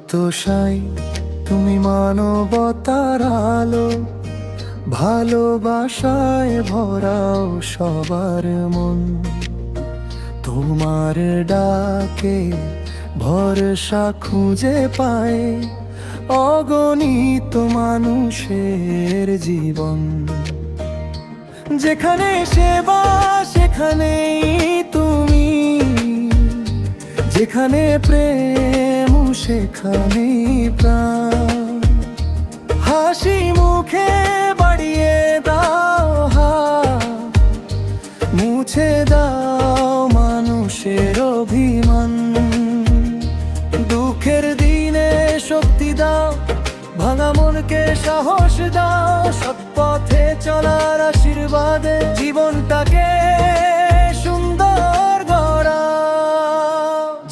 সত্য সাই তুমি মানবতার আলো, ভালোবাসায় ভরাও সবার মন। তোমার ডাকে ভরসা খুঁজে পায় অগণিত মানুষের জীবন। যেখানে সেবা সেখানেই তুমি, যেখানে প্রেম সেখানেই প্রাণ। হাসি মুখে বাড়িয়ে দাও হাত, মুছে দাও মানুষের অভিমান। দুঃখের দিনে শক্তি দাও, ভাঙা মনকে সাহস দাও। সৎ পথে চলার আশীর্বাদে জীবনটাকে সুন্দর গড়া।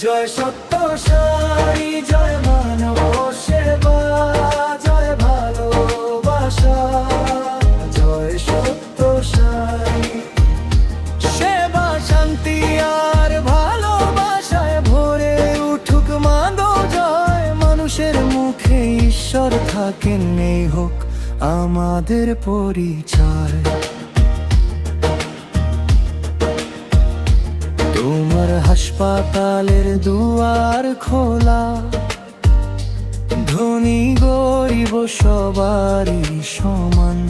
জয় সত্য সাই, জয় মানব সেবা, জয় ভালোবাসা। জয় সত্য সাই, সেবা শান্তি আর ভালোবাসায় ভরে উঠুক মানব জয়। মানুষের মুখে ঈশ্বর থাকেন, এই হোক আমাদের পরিচয়। তোমার হাসপাতালের দুয়ার খোলা, ধনী গরিব সবারই সমান।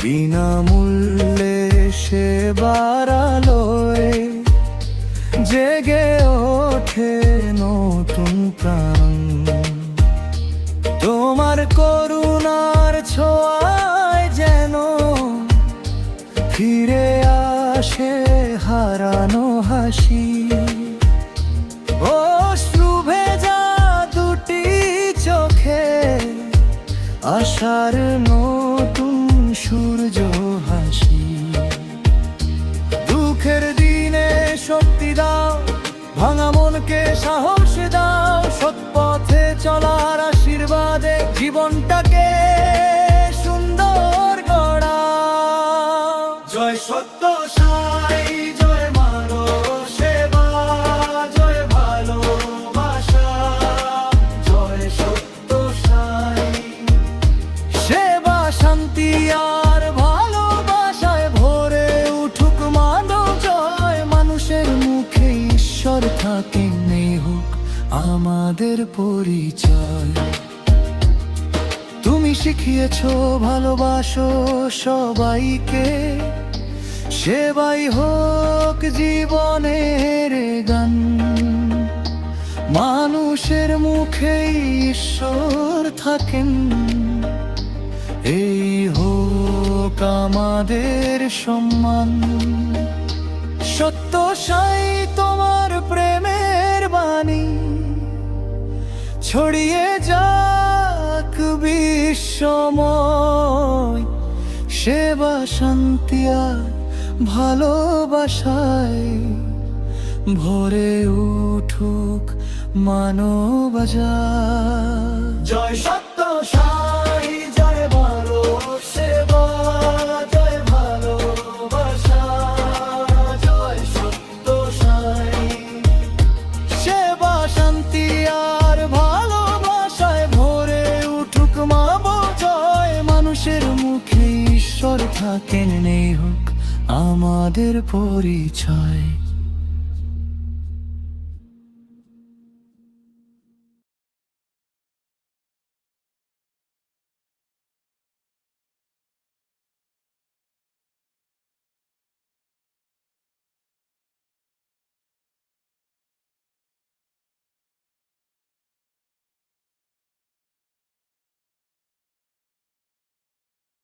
বিনামূল্যে সেবার আলোয় জেগে ওঠে নতুন প্রাণ। তোমার করুণার ছোঁয়ায় যেন ফিরে আসে হারানো হাসি। অশ্রু ভেজা দুটি চোখে আশার নতুন সূর্য হাসি। দুঃখের দিনে শক্তি দাও, ভাঙা মনকে সাহস দাও। সৎ পথে চলার আশীর্বাদে জীবনটাকে সুন্দর গড়া। জয় সত্য সাই, জয় মানব সেবা, জয় ভালোবাসা। জয় সত্য সাই, সেবা শান্তি আর ভালোবাসায় ভরে উঠুক মানব জয়। মানুষের মুখে ঈশ্বর থাকেন, এই হোক আমাদের পরিচয়। তুমি শিখিয়েছো ভালোবাসো সবাইকে, সেবাই হোক জীবনের গান। মানুষের মুখে ঈশ্বর থাকেন, এই হোক আমাদের সম্মান। সত্য সাই তোমার প্রেমের বাণী ছড়িয়ে যাক বিশ্বময়। সেবা শান্তি আর ভালোবাসায় ভরে উঠুক মানব জাত। জয় সত্য সাই, জয় মানব সেবা, জয় ভালোবাসা। জয় সত্য সাই, সেবা শান্তি আর ভালোবাসায় ভরে উঠুক মানব জয়। মানুষের মুখে ঈশ্বর থাকেন, এই হোক আমাদের পরিচয়।